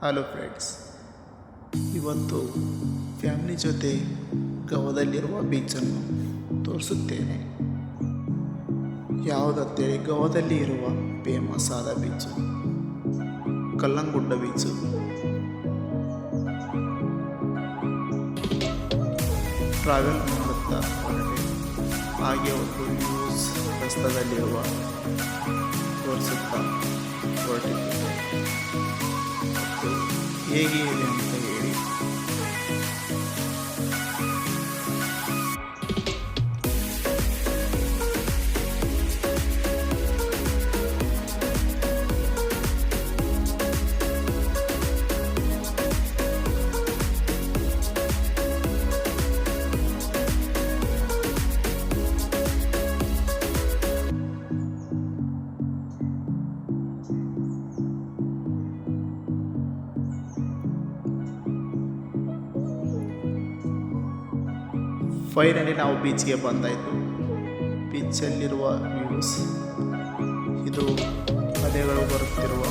Hello friends, ಇವತ್ತು family ಜೊತೆ ಗೋವಾದಲ್ಲಿರುವ ಬೀಚನ್ನು ತೋರಿಸುತ್ತೇನೆ. ಯಾವುದಂತೇಳಿ ಗೋವಾದಲ್ಲಿ ಇರುವ ಫೇಮಸ್ ಆದ ಬೀಚು ಕಲ್ಲಂಗುಡ್ಡ ಬೀಚು. ಟ್ರಾವೆಲ್ ಮಾಡುತ್ತಾ ಹೊರಟೆ ಹಾಗೆ ಒಂದು ನ್ಯೂಸ್ ರಸ್ತೆಯಲ್ಲಿರುವ ತೋರಿಸುತ್ತಾ ಹೊರಟಿದ್ದೇನೆ. ಮತ್ತು ಹೇಗೆ ಇದೆ ಅಂತ ಹೇಳಿ. ಫೈನಲಿ ನಾವು ಬೀಚ್ಗೆ ಬಂದಾಯಿತು. ಬೀಚಲ್ಲಿರುವ ವ್ಯೂಸ್ ಇದು, ಅಲೆಗಳು ಬರುತ್ತಿರುವ